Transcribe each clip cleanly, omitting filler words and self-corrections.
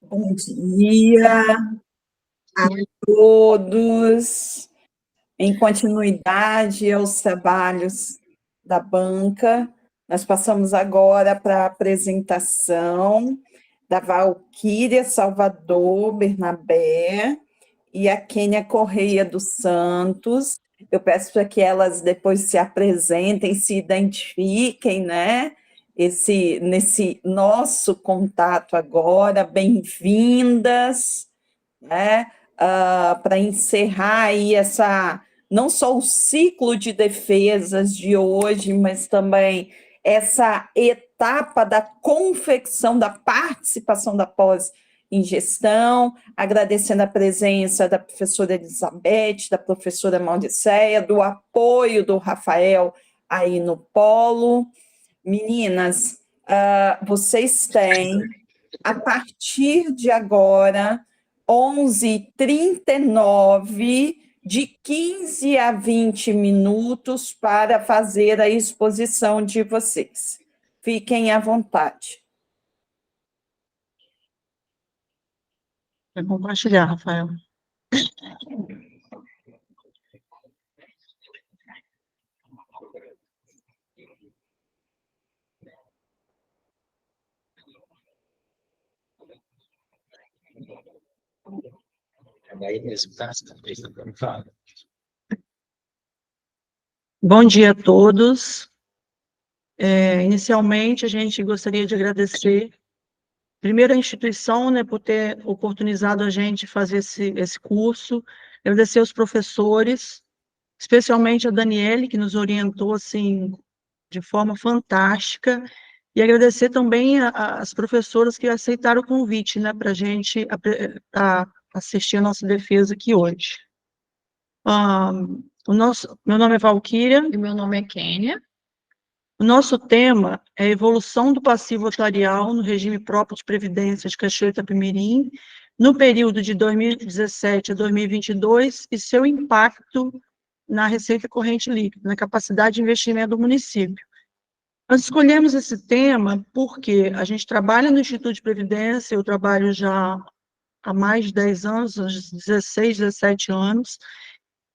Bom dia a todos. Em continuidade aos trabalhos da banca, nós passamos agora para a apresentação da Valquíria Salvador Bernabé e a Kênia Correia dos Santos. Eu peço para que elas depois se apresentem, se identifiquem, né? Nesse nosso contato agora, bem-vindas, né? Para encerrar aí não só o ciclo de defesas de hoje, mas também essa etapa da confecção da participação da pós em gestão, agradecendo a presença da professora Elizabeth, da professora Mauricéia, do apoio do Rafael aí no polo. Meninas, vocês têm, a partir de agora, 11h39, de 15 a 20 minutos para fazer a exposição de vocês. Fiquem à vontade. Vai compartilhar, Rafael. Bom dia a todos. Inicialmente, a gente gostaria de agradecer, primeiro, a instituição, né, por ter oportunizado a gente fazer esse curso, agradecer aos professores, especialmente a Daniele, que nos orientou, assim, de forma fantástica, e agradecer também as professoras que aceitaram o convite, né, para a gente assistir a nossa defesa aqui hoje. Meu nome é Valquíria. E meu nome é Kênia. O nosso tema é a evolução do passivo atuarial no regime próprio de previdência de Cachoeira de Itapemirim, no período de 2017 a 2022, e seu impacto na receita corrente líquida, na capacidade de investimento do município. Nós escolhemos esse tema porque a gente trabalha no Instituto de Previdência, eu trabalho já há mais de 10 anos, uns 16, 17 anos,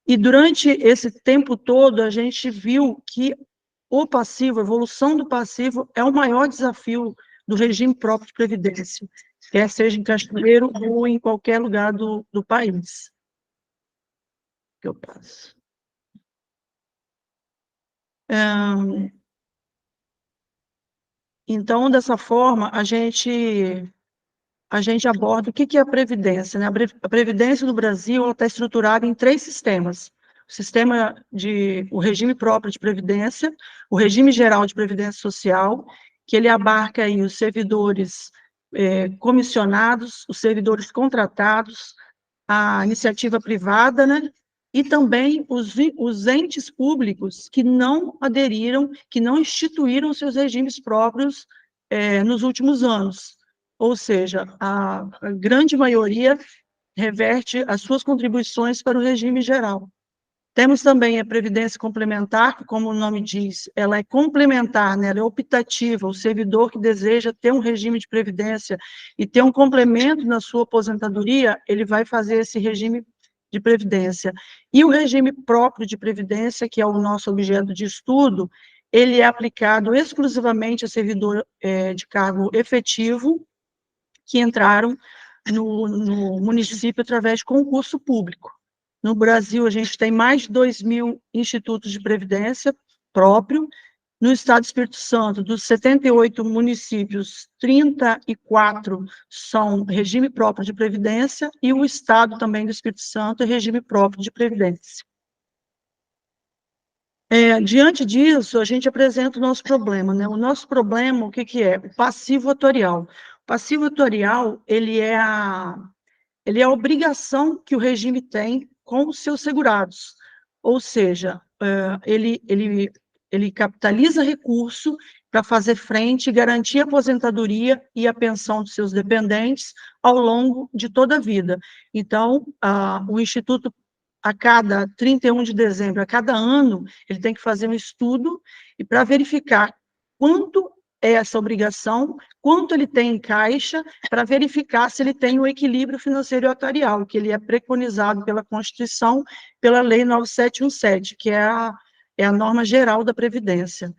e durante esse tempo todo a gente viu que o passivo, a evolução do passivo é o maior desafio do regime próprio de previdência, quer seja em Cachoeiro ou em qualquer lugar do país. Que eu passo. Então, dessa forma, a gente aborda o que é a Previdência, né? A Previdência no Brasil está estruturada em 3 sistemas. O regime próprio de Previdência, o regime geral de Previdência Social, que ele abarca aí os servidores comissionados, os servidores contratados, a iniciativa privada, né? E também os entes públicos que não aderiram, que não instituíram seus regimes próprios nos últimos anos. Ou seja, a grande maioria reverte as suas contribuições para o regime geral. Temos também a previdência complementar, que, como o nome diz, ela é complementar, né? Ela é optativa, o servidor que deseja ter um regime de previdência e ter um complemento na sua aposentadoria, ele vai fazer esse regime de previdência. E o regime próprio de previdência, que é o nosso objeto de estudo, ele é aplicado exclusivamente a servidor de cargo efetivo, que entraram no município através de concurso público. No Brasil, a gente tem mais de 2.000 institutos de previdência próprio. No estado do Espírito Santo, dos 78 municípios, 34 são regime próprio de previdência, e o estado também do Espírito Santo é regime próprio de previdência. Diante disso, a gente apresenta o nosso problema, né? O nosso problema, o que é? O passivo atuarial. O passivo atuarial, ele é a obrigação que o regime tem com os seus segurados, ou seja, ele capitaliza recurso para fazer frente e garantir a aposentadoria e a pensão dos seus dependentes ao longo de toda a vida. Então, o Instituto, a cada 31 de dezembro, a cada ano, ele tem que fazer um estudo e para verificar quanto é essa obrigação, quanto ele tem em caixa, para verificar se ele tem o equilíbrio financeiro e atuarial, que ele é preconizado pela Constituição, pela Lei 9717, que é a norma geral da Previdência.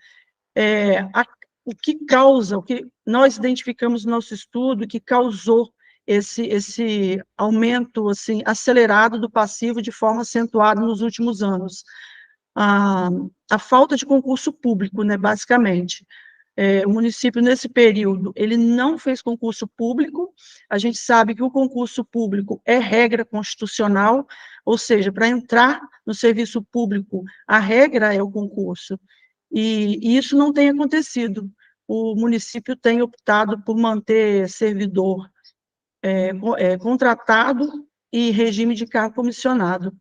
O que nós identificamos no nosso estudo, que causou esse aumento assim, acelerado do passivo de forma acentuada nos últimos anos. A falta de concurso público, né, basicamente. O município, nesse período, ele não fez concurso público. A gente sabe que o concurso público é regra constitucional, ou seja, para entrar no serviço público, a regra é o concurso. E isso não tem acontecido. O município tem optado por manter servidor contratado e regime de cargo comissionado.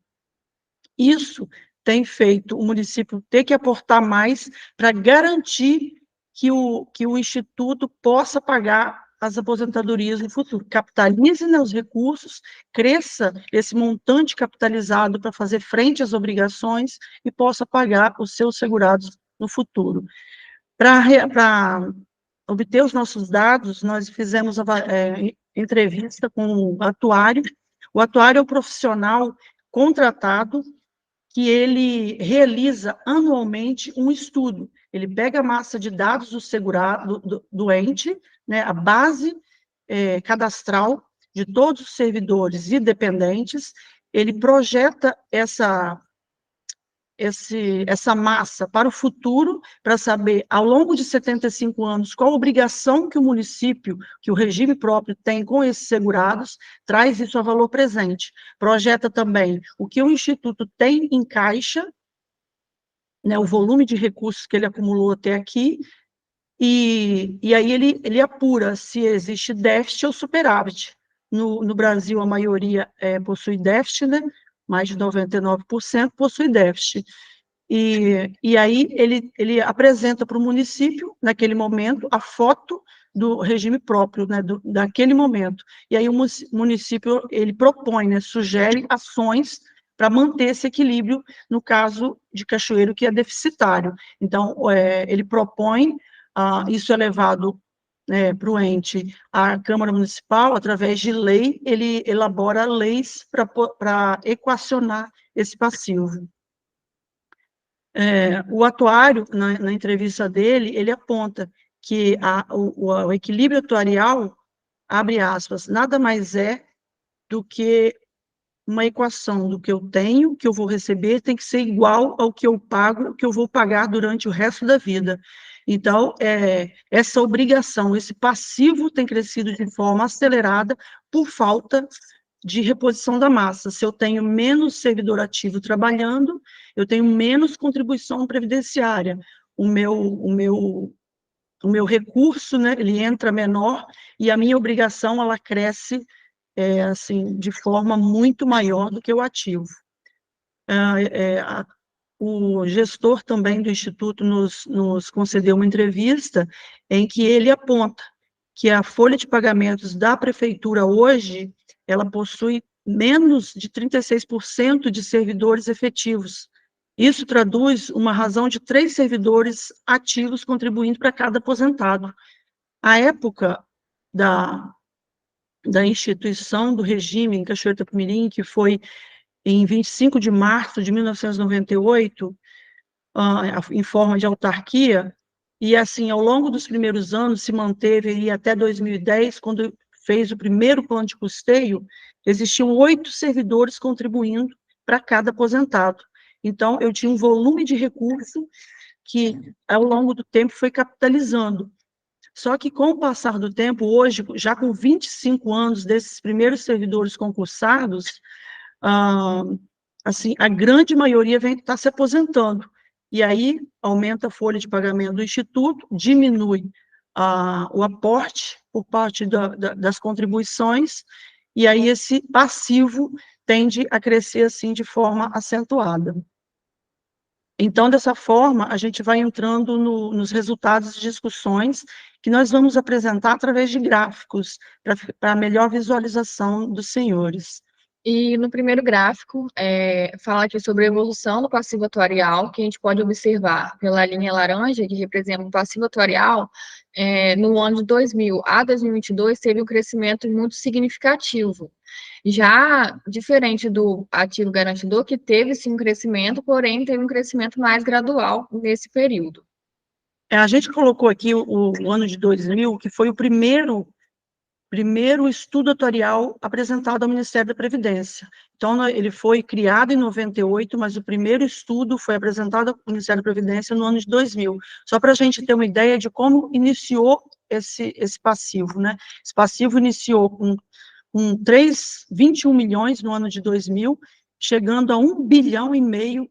Isso tem feito o município ter que aportar mais para garantir que o Instituto possa pagar as aposentadorias no futuro. Capitalize, né, os recursos, cresça esse montante capitalizado para fazer frente às obrigações e possa pagar os seus segurados no futuro. Para obter os nossos dados, nós fizemos entrevista com o atuário. O atuário é um profissional contratado que ele realiza anualmente um estudo. Ele pega a massa de dados do segurado, do ente, né, a base cadastral de todos os servidores e dependentes, ele projeta essa massa para o futuro, para saber, ao longo de 75 anos, qual a obrigação que o município, que o regime próprio tem com esses segurados, traz isso a valor presente. Projeta também o que o Instituto tem em caixa, né, o volume de recursos que ele acumulou até aqui, e aí ele apura se existe déficit ou superávit. No Brasil, a maioria possui déficit, né? Mais de 99% possui déficit. E aí ele apresenta para o município, naquele momento, a foto do regime próprio, né, daquele momento. E aí o município ele propõe, né, sugere ações para manter esse equilíbrio no caso de Cachoeiro, que é deficitário. Então, ele propõe, isso é levado para o ente, a Câmara Municipal, através de lei, ele elabora leis para equacionar esse passivo. O atuário, na entrevista dele, ele aponta que o equilíbrio atuarial, abre aspas, nada mais é do que uma equação do que eu tenho, que eu vou receber, tem que ser igual ao que eu pago, o que eu vou pagar durante o resto da vida. Então, essa obrigação, esse passivo tem crescido de forma acelerada por falta de reposição da massa. Se eu tenho menos servidor ativo trabalhando, eu tenho menos contribuição previdenciária. O meu recurso, né, ele entra menor e a minha obrigação, ela cresce assim, de forma muito maior do que o ativo. O gestor também do Instituto nos concedeu uma entrevista em que ele aponta que a folha de pagamentos da prefeitura hoje, ela possui menos de 36% de servidores efetivos. Isso traduz uma razão de 3 servidores ativos contribuindo para cada aposentado. A época da instituição do regime em Cachoeiro do Itapemirim, que foi em 25 de março de 1998, em forma de autarquia, e assim, ao longo dos primeiros anos, se manteve aí até 2010, quando fez o primeiro plano de custeio, existiam 8 servidores contribuindo para cada aposentado. Então, eu tinha um volume de recurso que, ao longo do tempo, foi capitalizando. Só que, com o passar do tempo, hoje, já com 25 anos desses primeiros servidores concursados, assim, a grande maioria está se aposentando. E aí, aumenta a folha de pagamento do Instituto, diminui o aporte por parte das contribuições, e aí esse passivo tende a crescer, assim, de forma acentuada. Então, dessa forma, a gente vai entrando nos resultados de discussões que nós vamos apresentar através de gráficos, para melhor visualização dos senhores. E no primeiro gráfico, fala aqui sobre a evolução do passivo atuarial, que a gente pode observar pela linha laranja, que representa o passivo atuarial, no ano de 2000 a 2022, teve um crescimento muito significativo. Já diferente do ativo garantidor, que teve sim um crescimento, porém teve um crescimento mais gradual nesse período. A gente colocou aqui o ano de 2000, que foi o primeiro estudo atuarial apresentado ao Ministério da Previdência. Então, ele foi criado em 98, mas o primeiro estudo foi apresentado ao Ministério da Previdência no ano de 2000. Só para a gente ter uma ideia de como iniciou esse passivo, né? Esse passivo iniciou com 21 milhões no ano de 2000, chegando a 1,5 bilhão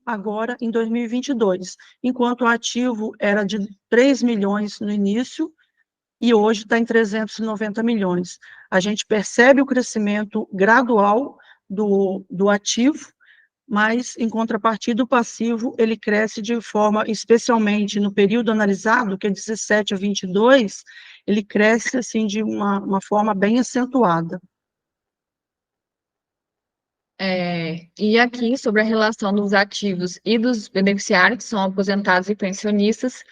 agora em 2022, enquanto o ativo era de 3 milhões no início, e hoje está em 390 milhões. A gente percebe o crescimento gradual do ativo, mas, em contrapartida, o passivo, ele cresce de forma, especialmente no período analisado, que é 17 a 22, ele cresce, assim, de uma forma bem acentuada. E aqui, sobre a relação dos ativos e dos beneficiários, que são aposentados e pensionistas,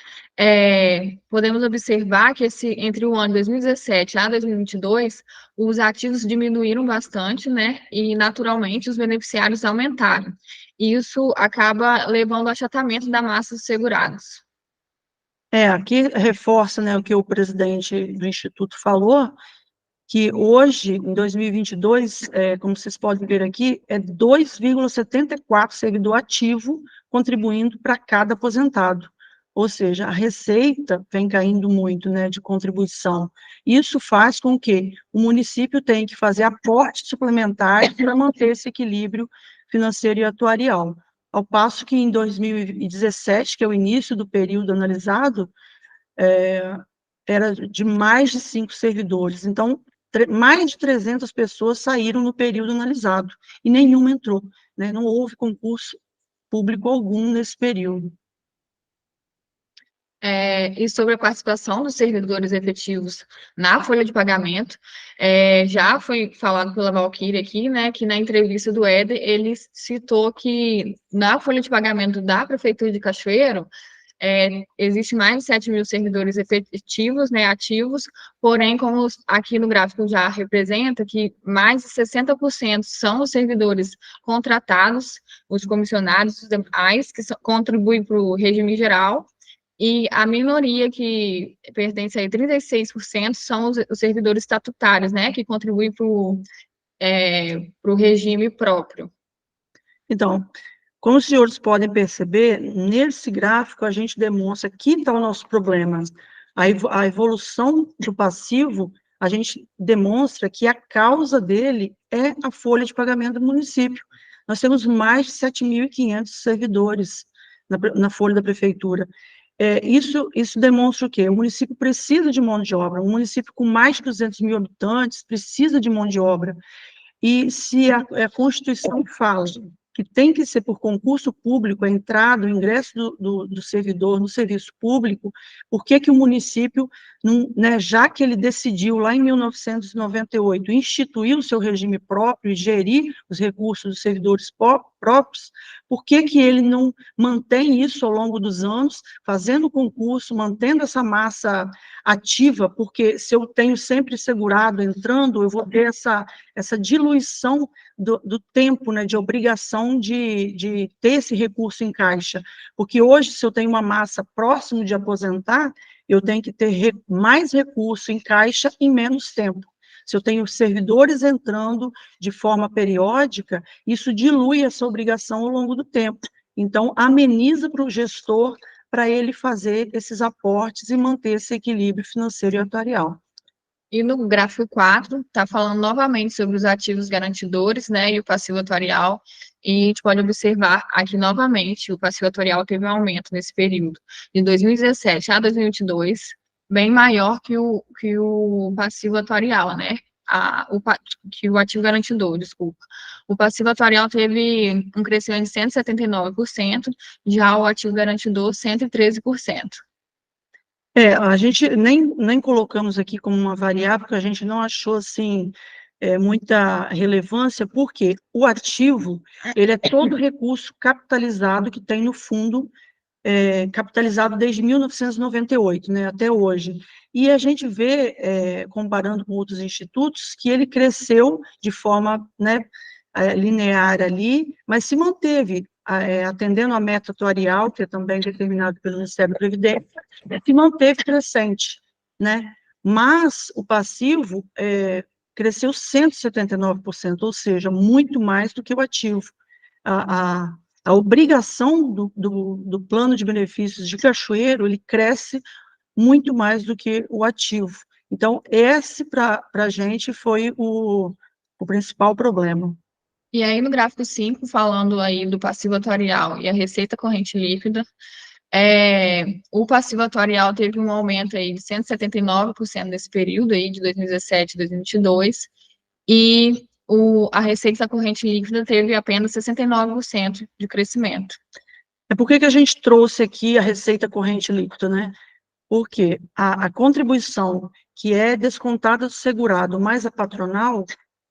podemos observar que entre o ano 2017 a 2022, os ativos diminuíram bastante, né? E, naturalmente, os beneficiários aumentaram. E isso acaba levando ao achatamento da massa dos segurados. Aqui reforça, né, o que o presidente do Instituto falou, que hoje, em 2022, como vocês podem ver aqui, é 2,74 servidor ativo contribuindo para cada aposentado. Ou seja, a receita vem caindo muito, né, de contribuição. Isso faz com que o município tenha que fazer aportes suplementares para manter esse equilíbrio financeiro e atuarial. Ao passo que em 2017, que é o início do período analisado, era de mais de 5 servidores. Então, mais de 300 pessoas saíram no período analisado, e nenhuma entrou, né? Não houve concurso público algum nesse período. E sobre a participação dos servidores efetivos na folha de pagamento, já foi falado pela Valquíria aqui, né, que na entrevista do Éder, ele citou que na folha de pagamento da Prefeitura de Cachoeiro, existe mais de 7 mil servidores efetivos, né, ativos, porém, como aqui no gráfico já representa, que mais de 60% são os servidores contratados, os comissionados, os demais, que contribuem para o regime geral, e a minoria que pertence aí, 36%, são os servidores estatutários, né, que contribuem para o regime próprio. Então, como os senhores podem perceber, nesse gráfico a gente demonstra que está o nosso problema. A evolução do passivo, a gente demonstra que a causa dele é a folha de pagamento do município. Nós temos mais de 7.500 servidores na folha da prefeitura. Isso demonstra o quê? O município precisa de mão de obra. Um município com mais de 200 mil habitantes precisa de mão de obra. E se a Constituição fala que tem que ser por concurso público a entrada, o ingresso do servidor no serviço público, por que o município, não, né, já que ele decidiu lá em 1998 instituir o seu regime próprio e gerir os recursos dos servidores próprios, por que ele não mantém isso ao longo dos anos, fazendo concurso, mantendo essa massa ativa, porque se eu tenho sempre segurado entrando, eu vou ter essa diluição do tempo, né, de obrigação de ter esse recurso em caixa, porque hoje, se eu tenho uma massa próximo de aposentar, eu tenho que ter mais recurso em caixa em menos tempo. Se eu tenho servidores entrando de forma periódica, isso dilui essa obrigação ao longo do tempo. Então, ameniza para o gestor, para ele fazer esses aportes e manter esse equilíbrio financeiro e atuarial. E no gráfico 4, está falando novamente sobre os ativos garantidores, né, e o passivo atuarial, e a gente pode observar aqui novamente, o passivo atuarial teve um aumento nesse período, de 2017 a 2022, bem maior que o passivo atuarial, né, que o ativo garantidor, desculpa. O passivo atuarial teve um crescimento de 179%, já o ativo garantidor, 113%. A gente nem colocamos aqui como uma variável, porque a gente não achou, assim, muita relevância, porque o ativo, ele é todo recurso capitalizado que tem no fundo capitalizado desde 1998, né, até hoje. E a gente vê, comparando com outros institutos, que ele cresceu de forma, né, linear ali, mas se manteve, atendendo a meta atuarial, que é também determinado pelo Ministério da Previdência, se manteve crescente, né? Mas o passivo cresceu 179%, ou seja, muito mais do que o ativo. A obrigação do plano de benefícios de Cachoeiro, ele cresce muito mais do que o ativo. Então, esse, para a gente, foi o principal problema. E aí, no gráfico 5, falando aí do passivo atuarial e a receita corrente líquida, o passivo atuarial teve um aumento aí de 179% nesse período aí, de 2017 a 2022, e a receita corrente líquida teve apenas 69% de crescimento. Por que a gente trouxe aqui a receita corrente líquida, né? Porque a contribuição que é descontada do segurado mais a patronal,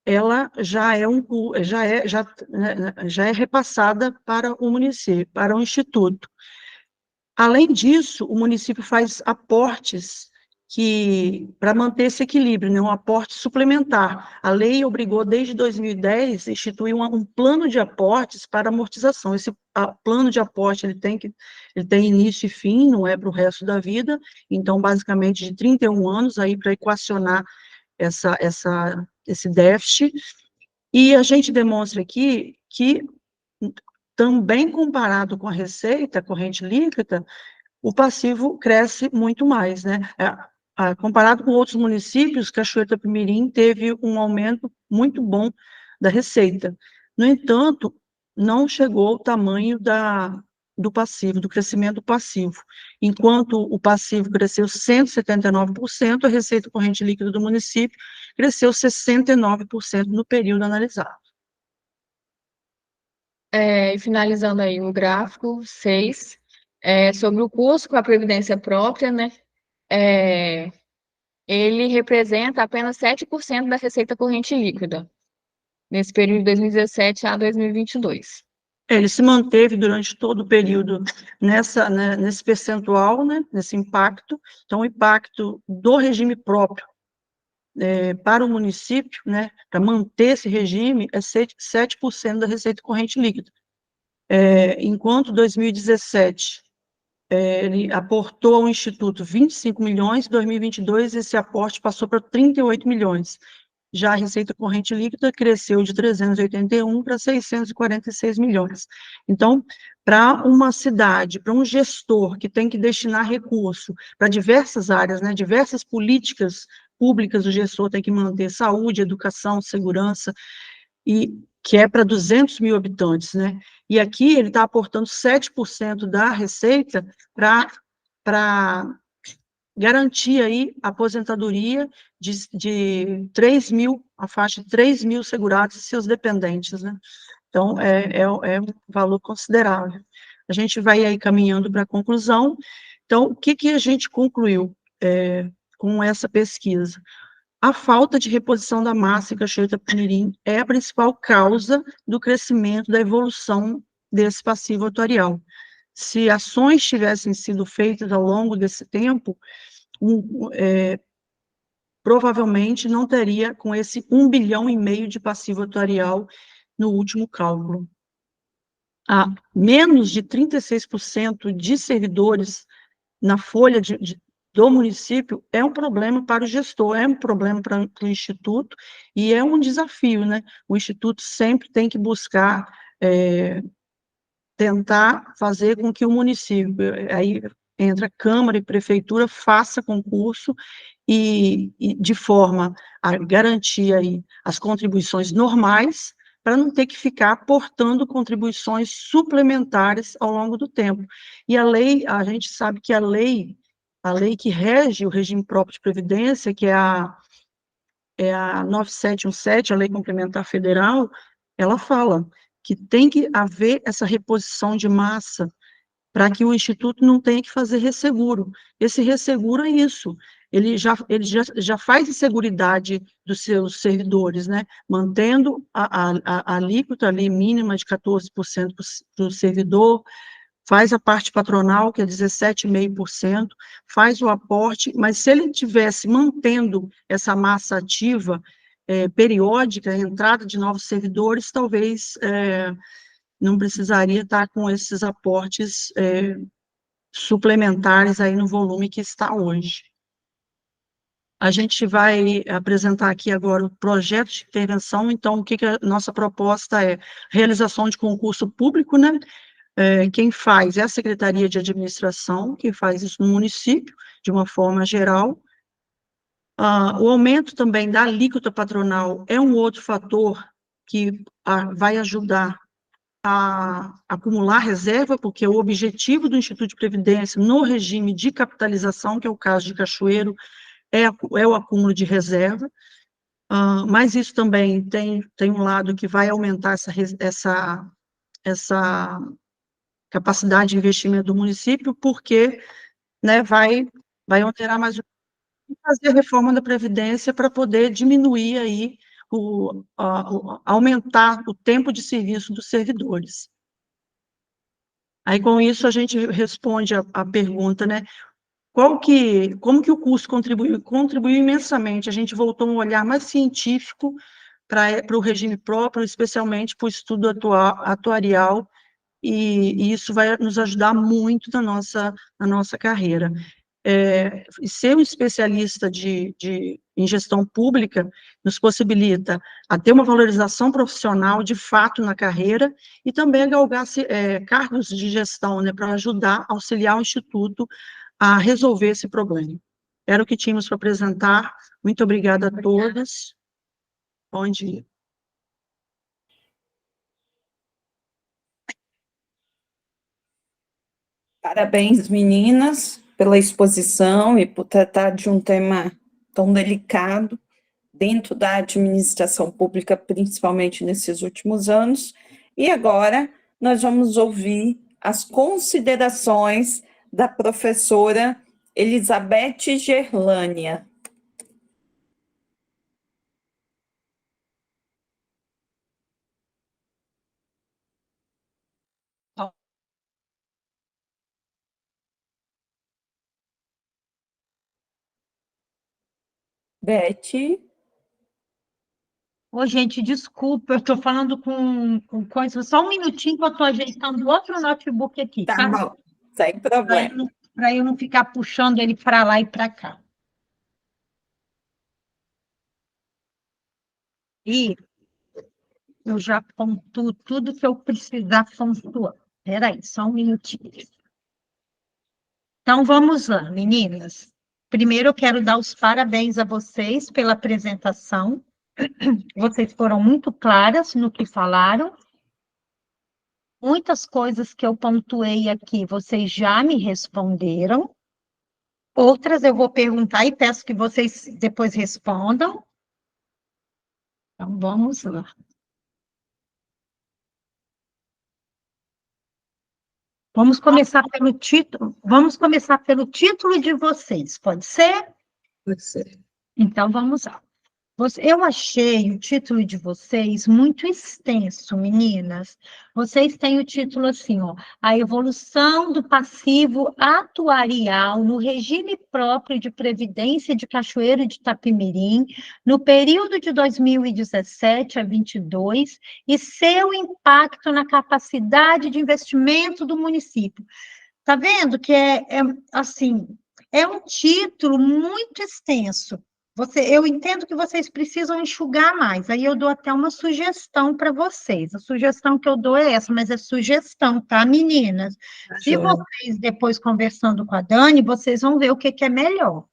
ela já é repassada para o município, para o instituto. Além disso, o município faz aportes para manter esse equilíbrio, né, um aporte suplementar. A lei obrigou, desde 2010, a instituir um plano de aportes para amortização. Esse plano de aporte ele tem início e fim, não é para o resto da vida, então, basicamente, de 31 anos, aí para equacionar esse déficit. E a gente demonstra aqui que, também comparado com a receita corrente líquida, o passivo cresce muito mais, né? Comparado com outros municípios, Cachoeiro do Itapemirim teve um aumento muito bom da receita. No entanto, não chegou ao tamanho do passivo, do crescimento passivo. Enquanto o passivo cresceu 179%, a receita corrente líquida do município cresceu 69% no período analisado. E finalizando aí o gráfico 6, sobre o custo com a previdência própria, né? Ele representa apenas 7% da receita corrente líquida, nesse período de 2017 a 2022. Ele se manteve durante todo o período nesse percentual, né, nesse impacto. Então, o impacto do regime próprio para o município, né, para manter esse regime, é 7% da receita corrente líquida. Enquanto 2017 ele aportou ao Instituto 25 milhões, em 2022 esse aporte passou para 38 milhões. Já a receita corrente líquida cresceu de 381 para 646 milhões. Então, para uma cidade, para um gestor que tem que destinar recurso para diversas áreas, né, diversas políticas públicas, o gestor tem que manter saúde, educação, segurança, e que é para 200 mil habitantes, né? E aqui ele está aportando 7% da receita para garantir aí a aposentadoria de 3 mil, a faixa de 3 mil segurados e seus dependentes, né? Então, é um valor considerável. A gente vai aí caminhando para a conclusão. Então, o que a gente concluiu com essa pesquisa? A falta de reposição da massa em Cachoeiro do Itapemirim é a principal causa do crescimento, da evolução desse passivo atuarial. Se ações tivessem sido feitas ao longo desse tempo, provavelmente não teria com esse 1,5 bilhão de passivo atuarial no último cálculo. Menos de 36% de servidores na folha do município é um problema para o gestor, é um problema para o Instituto, e é um desafio, né? O Instituto sempre tem que buscar tentar fazer com que o município, aí entra Câmara e Prefeitura, faça concurso e de forma a garantir aí as contribuições normais, para não ter que ficar aportando contribuições suplementares ao longo do tempo. E a lei, a gente sabe que a lei que rege o regime próprio de previdência, que é a 9717, a Lei Complementar Federal, ela fala que tem que haver essa reposição de massa para que o Instituto não tenha que fazer resseguro. Esse resseguro é isso, ele já faz a seguridade dos seus servidores, né? Mantendo a alíquota ali mínima de 14% para o servidor, faz a parte patronal, que é 17,5%, faz o aporte, mas se ele tivesse mantendo essa massa ativa periódica, a entrada de novos servidores, talvez não precisaria estar com esses aportes suplementares aí no volume que está hoje. A gente vai apresentar aqui agora o projeto de intervenção, então, o que a nossa proposta é? Realização de concurso público, né? Quem faz é a Secretaria de Administração, quem faz isso no município, de uma forma geral. O aumento também da alíquota patronal é um outro fator que vai ajudar a acumular reserva, porque o objetivo do Instituto de Previdência no regime de capitalização, que é o caso de Cachoeiro, é o acúmulo de reserva, mas isso também tem um lado que vai aumentar essa capacidade de investimento do município, porque, né, vai alterar mais, fazer a reforma da Previdência para poder diminuir aí, aumentar o tempo de serviço dos servidores. Aí, com isso, a gente responde a pergunta, né, como que o custo contribuiu? Contribuiu imensamente, a gente voltou a um olhar mais científico para o regime próprio, especialmente para o estudo atuarial, e isso vai nos ajudar muito na nossa carreira. Ser um especialista em gestão pública nos possibilita a ter uma valorização profissional de fato na carreira e também a galgar cargos de gestão, né, para ajudar, auxiliar o Instituto a resolver esse problema. Era o que tínhamos para apresentar. Muito obrigada a todas. Bom dia. Parabéns, meninas, pela exposição e por tratar de um tema tão delicado dentro da administração pública, principalmente nesses últimos anos. E agora nós vamos ouvir as considerações da professora Elizabeth Gerlânia. Beth? Ô, gente, desculpa, eu estou falando com coisa. Só um minutinho que eu estou ajeitando outro notebook aqui, Tá tá? bom, sem problema. Para eu não ficar puxando ele para lá e para cá. E eu já pontuo tudo que eu precisar pontuar. Espera aí, só um minutinho. Então, vamos lá, meninas. Primeiro, eu quero dar os parabéns a vocês pela apresentação. Vocês foram muito claras no que falaram. Muitas coisas que eu pontuei aqui, vocês já me responderam. Outras eu vou perguntar e peço que vocês depois respondam. Então, vamos lá. Vamos começar pelo título de vocês, pode ser? Pode ser. Então, vamos lá. Eu achei o título de vocês muito extenso, meninas. Vocês têm o título assim, ó, a evolução do passivo atuarial no regime próprio de previdência de Cachoeiro de Itapemirim, no período de 2017 a 2022, e seu impacto na capacidade de investimento do município. Tá vendo que assim, é um título muito extenso. Eu entendo que vocês precisam enxugar mais, aí eu dou até uma sugestão para vocês. A sugestão que eu dou é essa, mas é sugestão, tá, meninas? Se vocês, depois conversando com a Dani, vocês vão ver o que é melhor.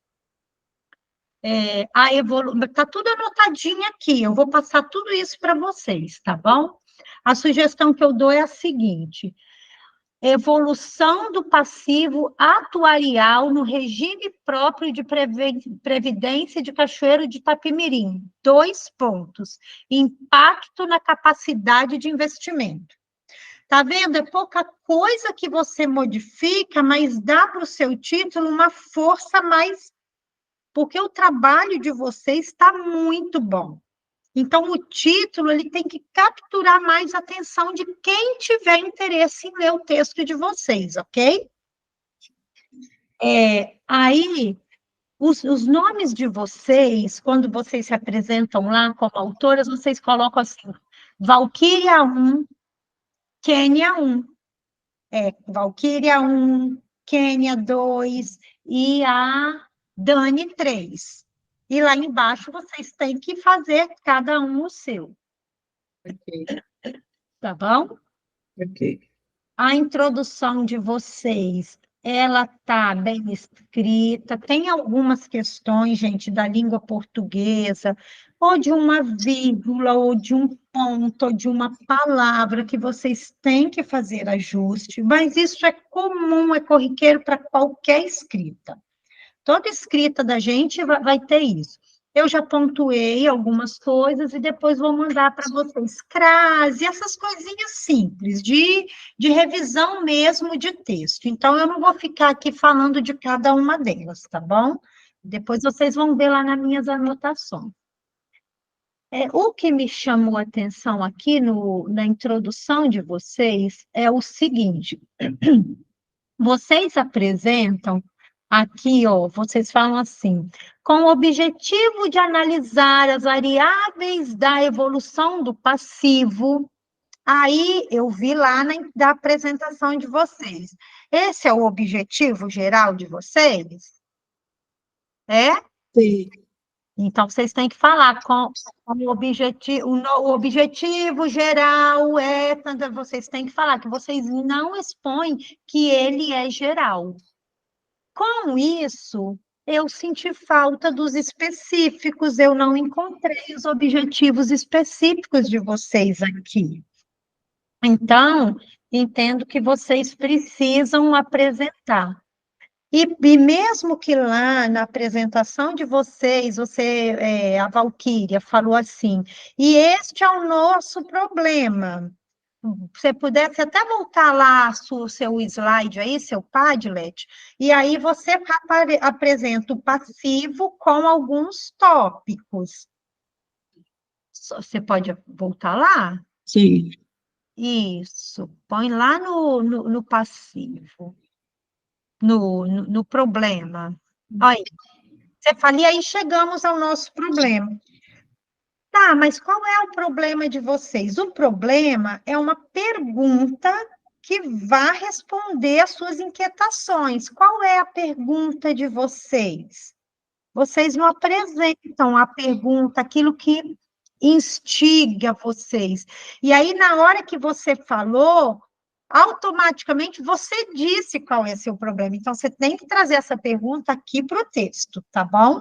Tá tudo anotadinho aqui, eu vou passar tudo isso para vocês, tá bom? A sugestão que eu dou é a seguinte: evolução do passivo atuarial no regime próprio de previdência de Cachoeiro de Itapemirim. 2 pontos. Impacto na capacidade de investimento. Tá vendo? É pouca coisa que você modifica, mas dá para o seu título uma força mais, porque o trabalho de vocês está muito bom. Então, o título ele tem que capturar mais a atenção de quem tiver interesse em ler o texto de vocês, ok? Aí, os nomes de vocês, quando vocês se apresentam lá como autoras, vocês colocam assim, Valquíria 1, Quênia 1. Valquíria 1, Quênia 2 e a Dani 3. E lá embaixo vocês têm que fazer cada um o seu, Ok, tá bom? ok. A introdução de vocês, ela está bem escrita. Tem algumas questões, gente, da língua portuguesa, ou de uma vírgula, ou de um ponto, ou de uma palavra que vocês têm que fazer ajuste, mas isso é comum, é corriqueiro para qualquer escrita. Toda escrita da gente vai ter isso. Eu já pontuei algumas coisas e depois vou mandar para vocês crase, essas coisinhas simples, de revisão mesmo de texto. Então, eu não vou ficar aqui falando de cada uma delas, tá bom? Depois vocês vão ver lá nas minhas anotações. O que me chamou a atenção aqui na introdução de vocês é o seguinte: vocês apresentam aqui, ó, vocês falam assim, com o objetivo de analisar as variáveis da evolução do passivo. Aí eu vi lá da apresentação de vocês. Esse é o objetivo geral de vocês? É? Sim. Então, vocês têm que falar com o objetivo, o objetivo geral vocês têm que falar que vocês não expõem que ele é geral. Com isso, eu senti falta dos específicos, eu não encontrei os objetivos específicos de vocês aqui. Então, entendo que vocês precisam apresentar. E mesmo que lá na apresentação de vocês, a Valquíria falou assim, e este é o nosso problema. Você pudesse até voltar lá o seu slide aí, seu Padlet, e aí você apresenta o passivo com alguns tópicos. Você pode voltar lá? Sim. Isso. Põe lá no passivo, no problema. Aí, você fala, e aí chegamos ao nosso problema. Tá, mas qual é o problema de vocês? O problema é uma pergunta que vá responder às suas inquietações. Qual é a pergunta de vocês? Vocês não apresentam a pergunta, aquilo que instiga vocês. E aí, na hora que você falou, automaticamente você disse qual é seu problema. Então, você tem que trazer essa pergunta aqui para o texto, tá bom?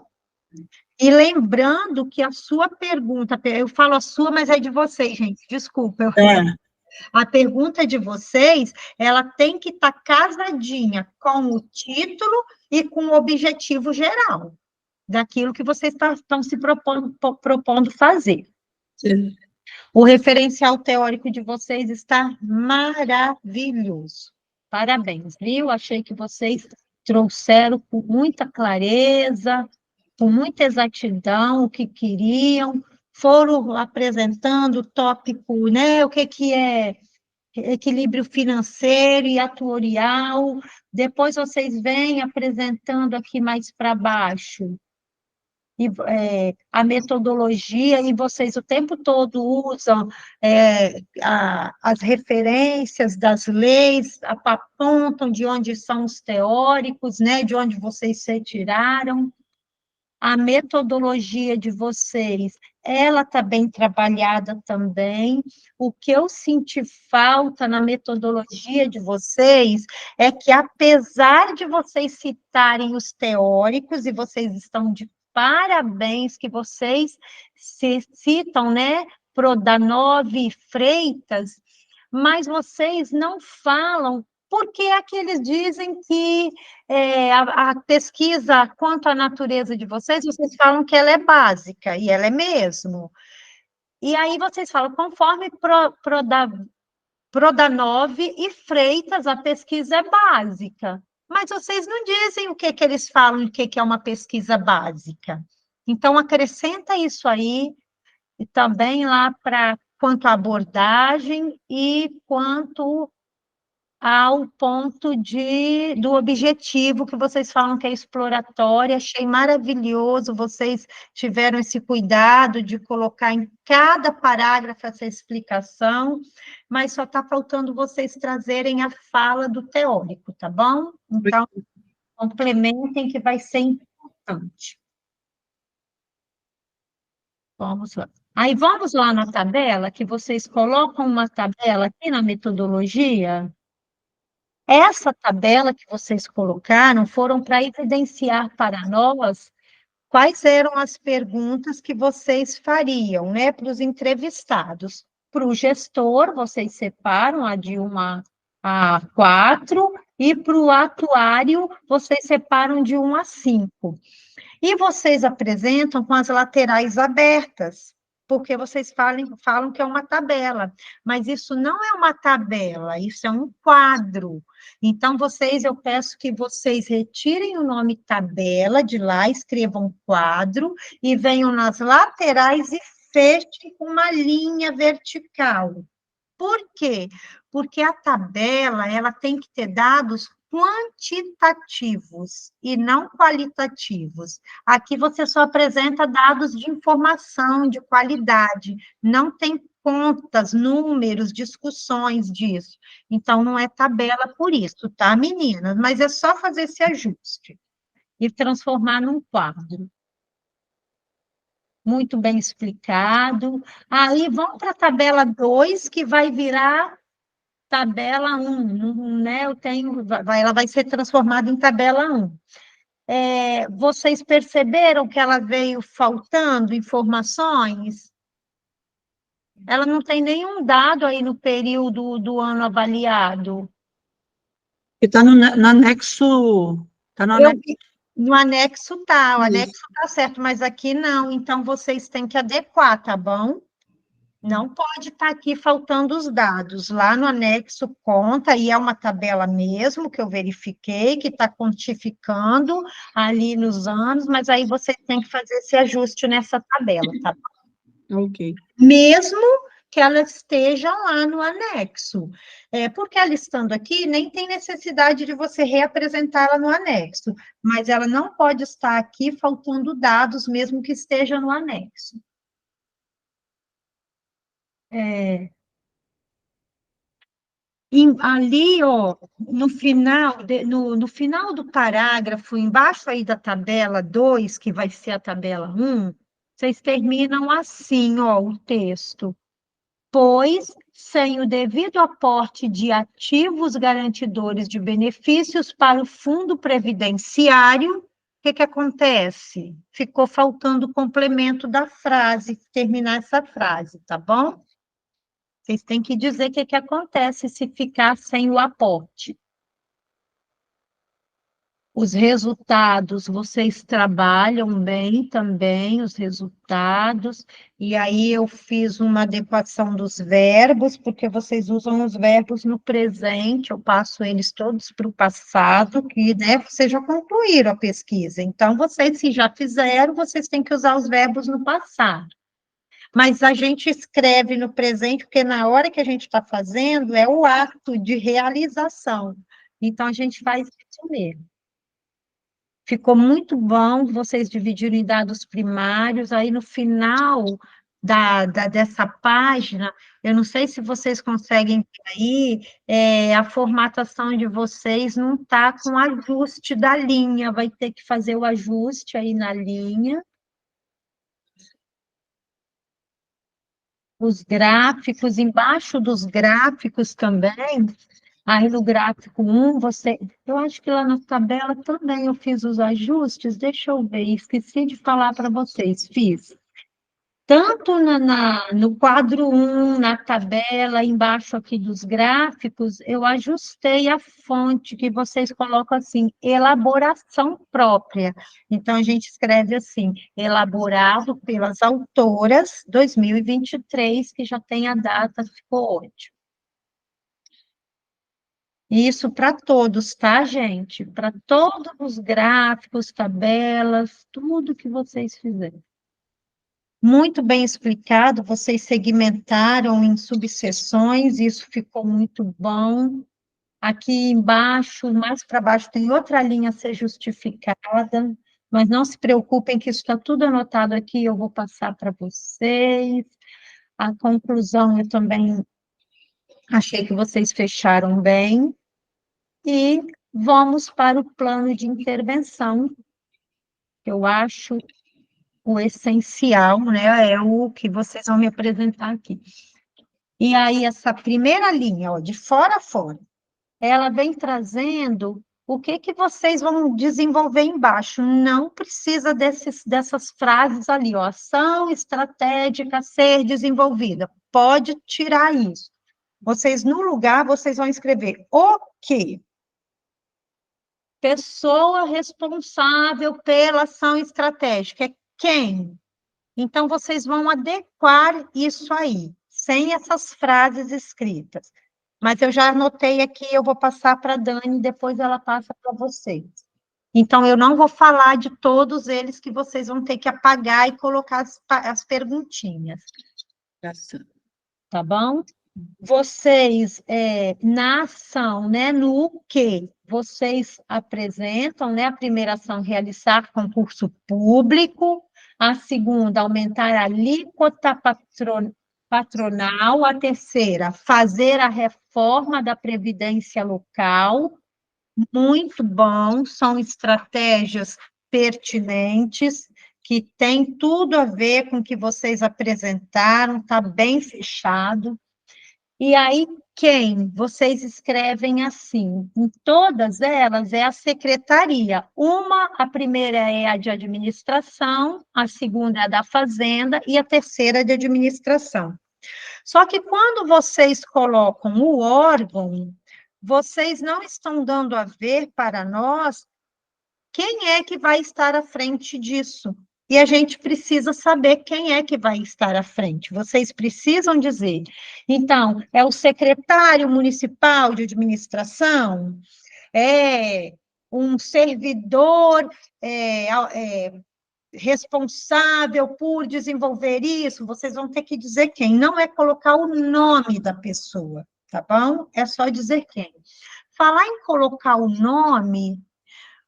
E lembrando que a sua pergunta, eu falo a sua, mas é de vocês, gente, desculpa. A pergunta de vocês, ela tem que estar casadinha com o título e com o objetivo geral daquilo que vocês estão se propondo fazer. Sim. O referencial teórico de vocês está maravilhoso. Parabéns, viu? Achei que vocês trouxeram com muita clareza, com muita exatidão o que queriam, foram apresentando o tópico, né? O que é equilíbrio financeiro e atuarial. Depois vocês vêm apresentando aqui mais para baixo a metodologia, e vocês o tempo todo usam as referências das leis, apontam de onde são os teóricos, né, de onde vocês se retiraram. A metodologia de vocês, ela está bem trabalhada também. O que eu senti falta na metodologia de vocês é que, apesar de vocês citarem os teóricos, e vocês estão de parabéns que vocês se citam, né, Prodanov e Freitas, mas vocês não falam porque é que eles dizem que a pesquisa quanto à natureza de vocês falam que ela é básica, e ela é mesmo. E aí vocês falam, conforme Prodanov e Freitas, a pesquisa é básica. Mas vocês não dizem o que eles falam, o que é uma pesquisa básica. Então, acrescenta isso aí, e também lá para quanto à abordagem e quanto ao ponto do objetivo que vocês falam que é exploratório. Achei maravilhoso, vocês tiveram esse cuidado de colocar em cada parágrafo essa explicação, mas só está faltando vocês trazerem a fala do teórico, tá bom? Então, complementem que vai ser importante. Vamos lá. Aí vamos lá na tabela, que vocês colocam uma tabela aqui na metodologia. Essa tabela que vocês colocaram foram para evidenciar para nós quais eram as perguntas que vocês fariam, né, para os entrevistados. Para o gestor, vocês separam a de 1 a 4, e para o atuário, vocês separam de 1 a 5. E vocês apresentam com as laterais abertas, porque vocês falam que é uma tabela, mas isso não é uma tabela, isso é um quadro. Então, eu peço que vocês retirem o nome tabela de lá, escrevam quadro, e venham nas laterais e fechem com uma linha vertical. Por quê? Porque a tabela, ela tem que ter dados quantitativos e não qualitativos. Aqui você só apresenta dados de informação, de qualidade, não tem contas, números, discussões disso. Então, não é tabela por isso, tá, meninas? Mas é só fazer esse ajuste e transformar num quadro. Muito bem explicado. Aí, vamos para a tabela 2, que vai virar tabela 1, né? Ela vai ser transformada em tabela 1. Vocês perceberam que ela veio faltando informações? Ela não tem nenhum dado aí no período do ano avaliado. Está no anexo. Tá no anexo. No anexo tá, o anexo tá certo, mas aqui não. Então, vocês têm que adequar, tá bom? Não pode estar aqui faltando os dados. Lá no anexo conta, e é uma tabela mesmo, que eu verifiquei, que está quantificando ali nos anos, mas aí você tem que fazer esse ajuste nessa tabela, tá? Ok. Mesmo que ela esteja lá no anexo. Porque ela estando aqui, nem tem necessidade de você reapresentá-la no anexo, mas ela não pode estar aqui faltando dados, mesmo que esteja no anexo. Ali, ó, no final, no final do parágrafo, embaixo aí da tabela 2, que vai ser a tabela 1, vocês terminam assim, ó, o texto. Pois, sem o devido aporte de ativos garantidores de benefícios para o fundo previdenciário, o que acontece? Ficou faltando o complemento da frase, terminar essa frase, tá bom? Vocês têm que dizer o que acontece se ficar sem o aporte. Os resultados, vocês trabalham bem também, os resultados, e aí eu fiz uma adequação dos verbos, porque vocês usam os verbos no presente, eu passo eles todos para o passado, que, né, vocês já concluíram a pesquisa. Então, vocês, se já fizeram, vocês têm que usar os verbos no passado. Mas a gente escreve no presente, porque na hora que a gente está fazendo, é o ato de realização. Então, a gente faz isso mesmo. Ficou muito bom, vocês dividiram em dados primários, aí no final dessa página, eu não sei se vocês conseguem ver aí, a formatação de vocês não está com ajuste da linha, vai ter que fazer o ajuste aí na linha. Os gráficos, embaixo dos gráficos também, aí no gráfico 1, eu acho que lá na tabela também eu fiz os ajustes, deixa eu ver, esqueci de falar para vocês, fiz. Tanto no quadro 1, na tabela, embaixo aqui dos gráficos, eu ajustei a fonte que vocês colocam assim, elaboração própria. Então, a gente escreve assim, elaborado pelas autoras 2023, que já tem a data, ficou ótimo. Isso para todos, tá, gente? Para todos os gráficos, tabelas, tudo que vocês fizerem. muito bem explicado, vocês segmentaram em subseções, isso ficou muito bom. Aqui embaixo, mais para baixo, tem outra linha a ser justificada, mas não se preocupem que isso está tudo anotado aqui, eu vou passar para vocês. A conclusão eu também achei que vocês fecharam bem. E vamos para o plano de intervenção, que eu acho o essencial, né? É o que vocês vão me apresentar aqui. E aí, essa primeira linha, ó, de fora a fora, ela vem trazendo o que que vocês vão desenvolver embaixo. Não precisa dessas frases ali, ó, ação estratégica a ser desenvolvida. Pode tirar isso. Vocês, no lugar, vocês vão escrever o quê? Pessoa responsável pela ação estratégica. É quem? Então, vocês vão adequar isso aí, sem essas frases escritas. Mas eu já anotei aqui, eu vou passar para a Dani, depois ela passa para vocês. Então, eu não vou falar de todos eles, que vocês vão ter que apagar e colocar as perguntinhas. Tá bom? Vocês, na ação, né, no que vocês apresentam, né, a primeira ação, realizar concurso público, a segunda, aumentar a alíquota patronal, a terceira, fazer a reforma da Previdência Local, muito bom, são estratégias pertinentes, que tem tudo a ver com o que vocês apresentaram, está bem fechado. E aí, quem? Vocês escrevem assim, em todas elas é a secretaria. A primeira é a de administração, a segunda é a da fazenda e a terceira é de administração. Só que quando vocês colocam o órgão, vocês não estão dando a ver para nós quem é que vai estar à frente disso. E a gente precisa saber quem é que vai estar à frente. Vocês precisam dizer. Então, é o secretário municipal de administração? É um servidor responsável por desenvolver isso? Vocês vão ter que dizer quem. Não é colocar o nome da pessoa, tá bom? É só dizer quem. Falar em colocar o nome,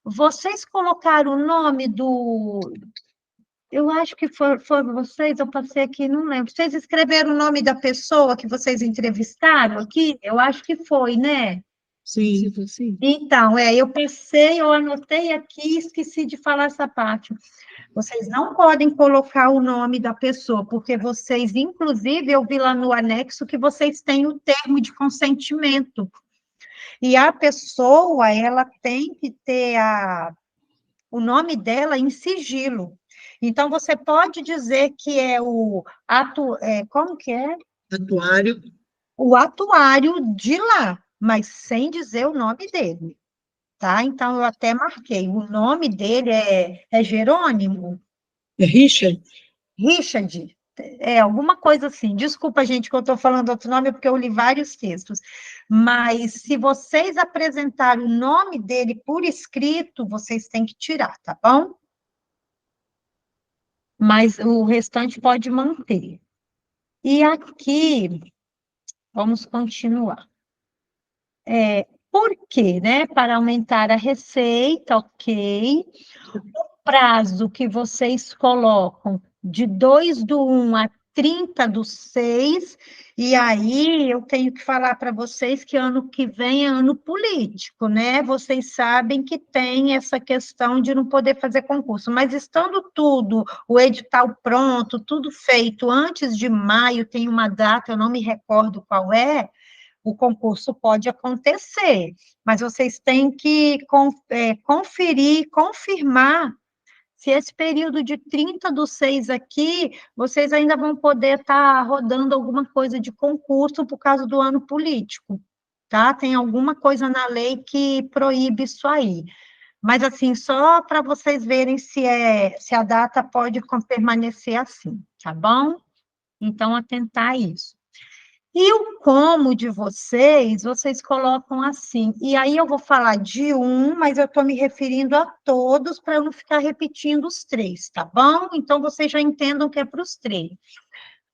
vocês colocaram o nome do... Eu acho que foram vocês, eu passei aqui, não lembro. Vocês escreveram o nome da pessoa que vocês entrevistaram aqui? Eu acho que foi, né? Sim, sim. Então, eu passei, eu anotei aqui, esqueci de falar essa parte. Vocês não podem colocar o nome da pessoa, porque vocês, inclusive, eu vi lá no anexo que vocês têm o termo de consentimento. E a pessoa, ela tem que ter o nome dela em sigilo. Então, você pode dizer que é como que é? Atuário. O atuário de lá, mas sem dizer o nome dele, tá? Então, eu até marquei, o nome dele é Jerônimo? É Richard? Richard, alguma coisa assim. Desculpa, gente, que eu estou falando outro nome, porque eu li vários textos. Mas, se vocês apresentarem o nome dele por escrito, vocês têm que tirar, tá bom? Mas o restante pode manter. E aqui, vamos continuar. Por quê, né? Para aumentar a receita, ok. O prazo que vocês colocam de 2/1 a 30/6, e aí eu tenho que falar para vocês que ano que vem é ano político, né? Vocês sabem que tem essa questão de não poder fazer concurso, mas estando tudo, o edital pronto, tudo feito antes de maio, tem uma data, eu não me recordo qual é, o concurso pode acontecer, mas vocês têm que conferir, confirmar se esse período de 30/6 aqui, vocês ainda vão poder estar rodando alguma coisa de concurso por causa do ano político, tá? Tem alguma coisa na lei que proíbe isso aí. Mas, assim, só para vocês verem se a data pode permanecer assim, tá bom? Então, atentar a isso. E o como de vocês colocam assim. E aí eu vou falar de um, mas eu estou me referindo a todos para eu não ficar repetindo os três, tá bom? Então vocês já entendam que é para os três.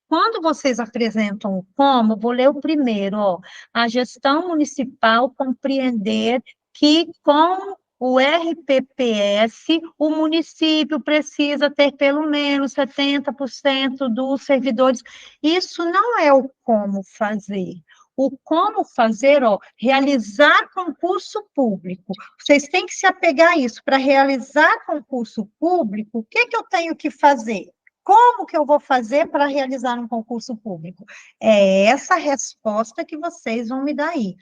Quando vocês apresentam o como, vou ler o primeiro, ó. A gestão municipal compreender que com o RPPS, o município precisa ter pelo menos 70% dos servidores. Isso não é o como fazer. O como fazer, ó, realizar concurso público. Vocês têm que se apegar a isso. Para realizar concurso público, o que eu tenho que fazer? Como que eu vou fazer para realizar um concurso público? É essa resposta que vocês vão me dar aí.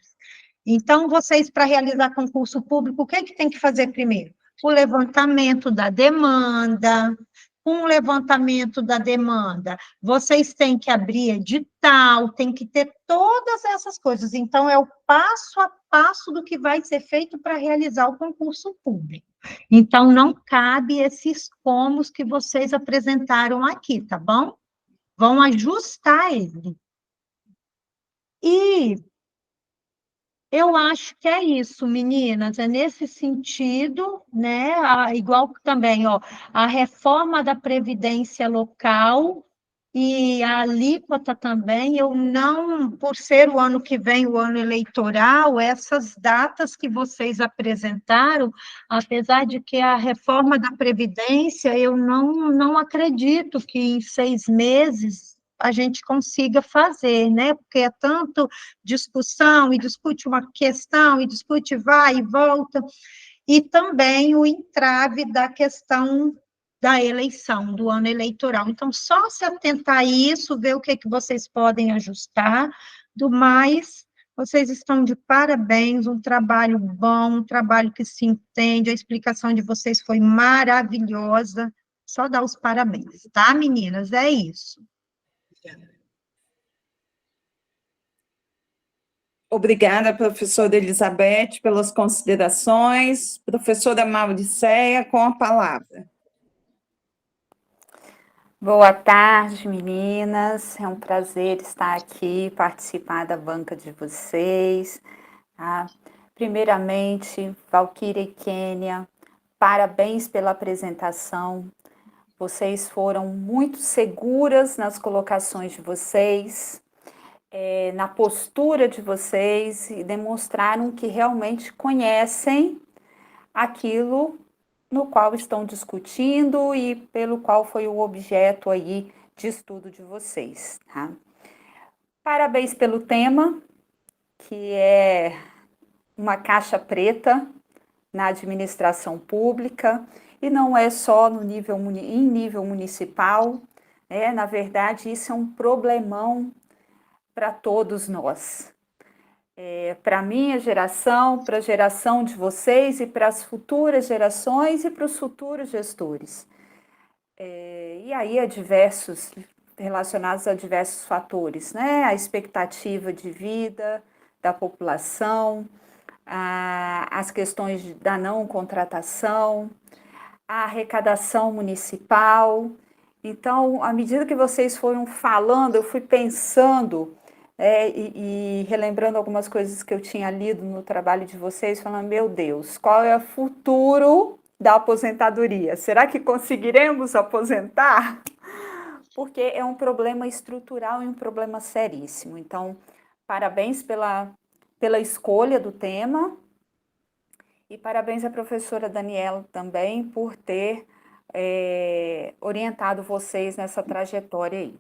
Então, vocês, para realizar concurso público, o que é que tem que fazer primeiro? O levantamento da demanda. Com o levantamento da demanda, vocês têm que abrir edital, tem que ter todas essas coisas. Então, é o passo a passo do que vai ser feito para realizar o concurso público. Então, não cabe esses comos que vocês apresentaram aqui, tá bom? Vão ajustar ele. E eu acho que é isso, meninas, é nesse sentido, né? Igual também, ó, a reforma da Previdência local e a alíquota também, eu não, por ser o ano que vem, o ano eleitoral, essas datas que vocês apresentaram, apesar de que a reforma da Previdência, eu não acredito que em 6 meses a gente consiga fazer, né? Porque é tanto discussão, e discute uma questão, e discute vai e volta, e também o entrave da questão da eleição, do ano eleitoral. Então, só se atentar a isso, ver o que vocês podem ajustar, do mais, vocês estão de parabéns, um trabalho bom, um trabalho que se entende, a explicação de vocês foi maravilhosa, só dar os parabéns, tá, meninas? É isso. Obrigada, professora Elizabeth, pelas considerações. Professora Mauricéia, com a palavra. Boa tarde, meninas. É um prazer estar aqui, participar da banca de vocês. Tá? Primeiramente, Valquíria e Kênia, parabéns pela apresentação. Vocês foram muito seguras nas colocações de vocês, na postura de vocês, e demonstraram que realmente conhecem aquilo no qual estão discutindo e pelo qual foi o objeto aí de estudo de vocês, tá? Parabéns pelo tema, que é uma caixa preta na administração pública, e não é só no nível, em nível municipal, né? Na verdade, isso é um problemão para todos nós. Para a minha geração, para a geração de vocês e para as futuras gerações e para os futuros gestores. E aí relacionados a diversos fatores, né? A expectativa de vida da população, as questões da não contratação, a arrecadação municipal. Então, à medida que vocês foram falando, eu fui pensando e relembrando algumas coisas que eu tinha lido no trabalho de vocês, falando, meu Deus, qual é o futuro da aposentadoria? Será que conseguiremos aposentar? Porque é um problema estrutural e um problema seríssimo. Então, parabéns pela escolha do tema e parabéns à professora Daniela também por ter orientado vocês nessa trajetória aí.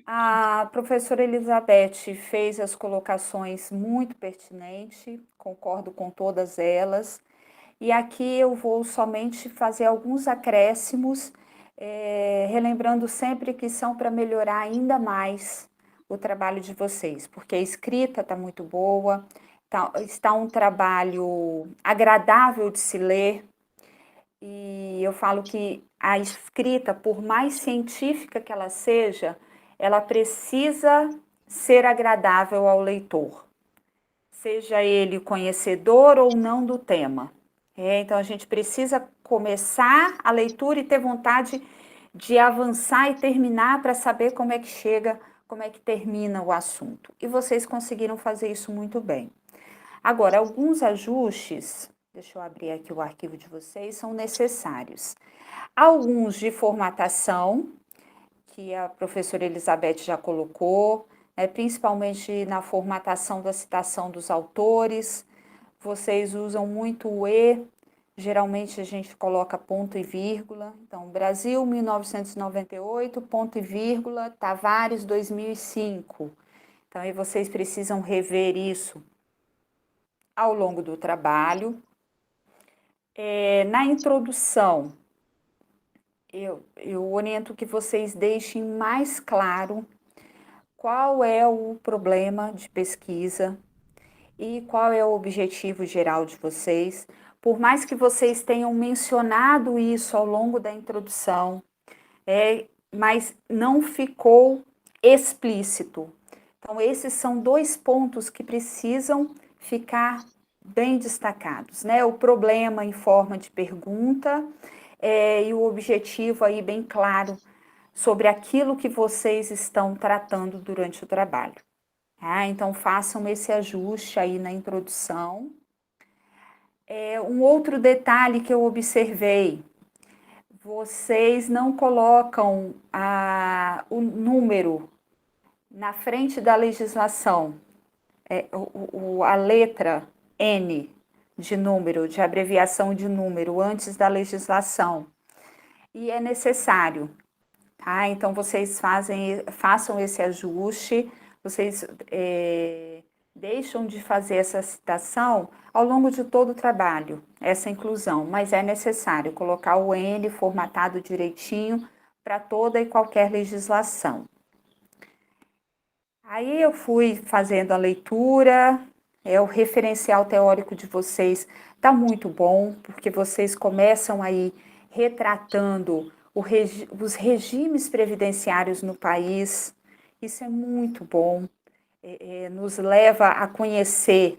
A professora Elizabeth fez as colocações muito pertinentes, concordo com todas elas, e aqui eu vou somente fazer alguns acréscimos, relembrando sempre que são para melhorar ainda mais o trabalho de vocês, porque a escrita está muito boa, está um trabalho agradável de se ler, e eu falo que a escrita, por mais científica que ela seja, ela precisa ser agradável ao leitor, seja ele conhecedor ou não do tema. Então, a gente precisa começar a leitura e ter vontade de avançar e terminar para saber como é que chega, como é que termina o assunto. E vocês conseguiram fazer isso muito bem. Agora, alguns ajustes, deixa eu abrir aqui o arquivo de vocês, são necessários. Alguns de formatação, que a professora Elizabeth já colocou, principalmente na formatação da citação dos autores. Vocês usam muito o E, geralmente a gente coloca ponto e vírgula. Então, Brasil, 1998, ponto e vírgula, Tavares, 2005. Então, aí vocês precisam rever isso ao longo do trabalho. Na introdução, eu oriento que vocês deixem mais claro qual é o problema de pesquisa e qual é o objetivo geral de vocês. Por mais que vocês tenham mencionado isso ao longo da introdução, mas não ficou explícito. Então, esses são 2 pontos que precisam ficar bem destacados, né? O problema em forma de pergunta e o objetivo aí bem claro sobre aquilo que vocês estão tratando durante o trabalho. Então, façam esse ajuste aí na introdução. Um outro detalhe que eu observei, vocês não colocam o número na frente da legislação, a letra N de número, de abreviação de número, antes da legislação. E é necessário, tá? Então, vocês façam esse ajuste, vocês deixam de fazer essa citação ao longo de todo o trabalho, essa inclusão, mas é necessário colocar o N formatado direitinho para toda e qualquer legislação. Aí eu fui fazendo a leitura, o referencial teórico de vocês está muito bom, porque vocês começam aí retratando os regimes previdenciários no país, isso é muito bom, nos leva a conhecer,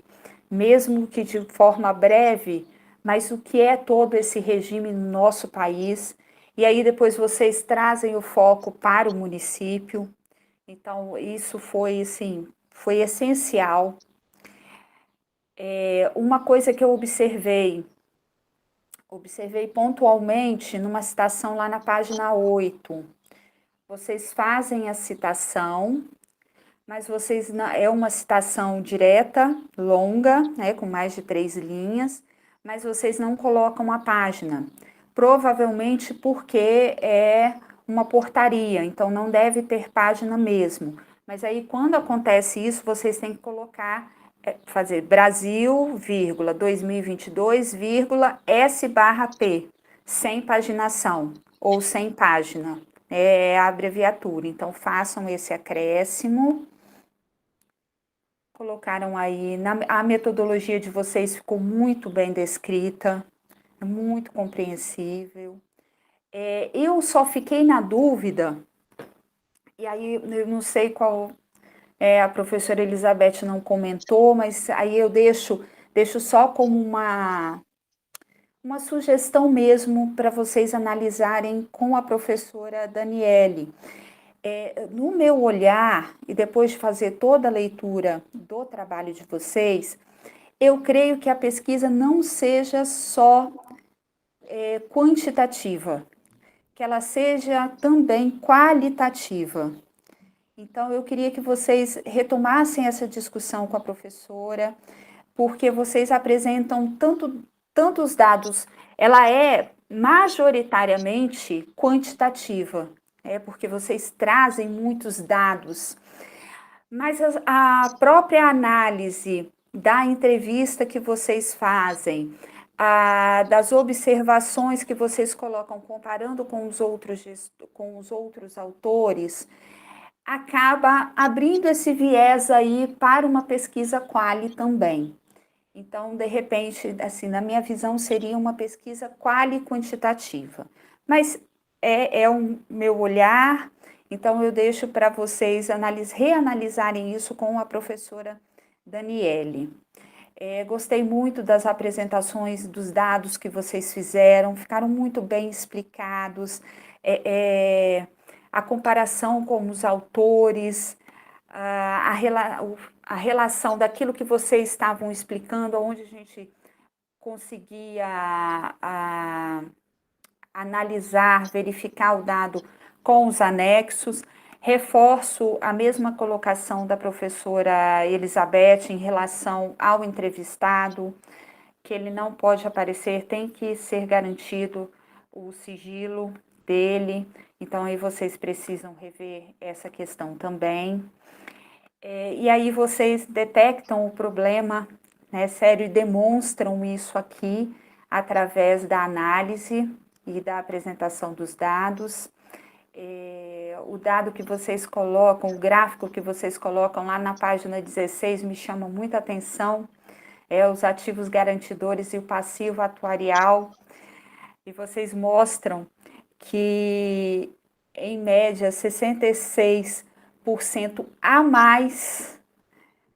mesmo que de forma breve, mas o que é todo esse regime no nosso país, e aí depois vocês trazem o foco para o município. Então, isso foi, assim, foi essencial. Uma coisa que eu observei pontualmente numa citação lá na página 8. Vocês fazem a citação, mas é uma citação direta, longa, com mais de 3 linhas, mas vocês não colocam a página. Provavelmente porque é uma portaria, então não deve ter página mesmo. Mas aí, quando acontece isso, vocês têm que colocar, fazer Brasil, 2022, S/P, sem paginação, ou sem página. É a abreviatura. Então, façam esse acréscimo. Colocaram aí, a metodologia de vocês ficou muito bem descrita, muito compreensível. Eu só fiquei na dúvida, e aí eu não sei qual, a professora Elizabeth não comentou, mas aí eu deixo só como uma sugestão mesmo para vocês analisarem com a professora Daniele. No meu olhar, e depois de fazer toda a leitura do trabalho de vocês, eu creio que a pesquisa não seja só quantitativa, que ela seja também qualitativa. Então, eu queria que vocês retomassem essa discussão com a professora, porque vocês apresentam tantos dados, ela é majoritariamente quantitativa, porque vocês trazem muitos dados, mas a própria análise da entrevista que vocês fazem, das observações que vocês colocam comparando com os outros autores, acaba abrindo esse viés aí para uma pesquisa quali também. Então, de repente, assim, na minha visão, seria uma pesquisa quali-quantitativa. Mas é o meu olhar, então eu deixo para vocês reanalisarem isso com a professora Daniele. Gostei muito das apresentações, dos dados que vocês fizeram, ficaram muito bem explicados, a comparação com os autores, a relação daquilo que vocês estavam explicando, onde a gente conseguia analisar, verificar o dado com os anexos. Reforço a mesma colocação da professora Elizabeth em relação ao entrevistado, que ele não pode aparecer, tem que ser garantido o sigilo dele. Então, aí vocês precisam rever essa questão também. E aí vocês detectam o problema, né, sério, e demonstram isso aqui através da análise e da apresentação dos dados. O dado que vocês colocam, o gráfico que vocês colocam lá na página 16 me chama muita atenção, os ativos garantidores e o passivo atuarial, e vocês mostram que, em média, 66% a mais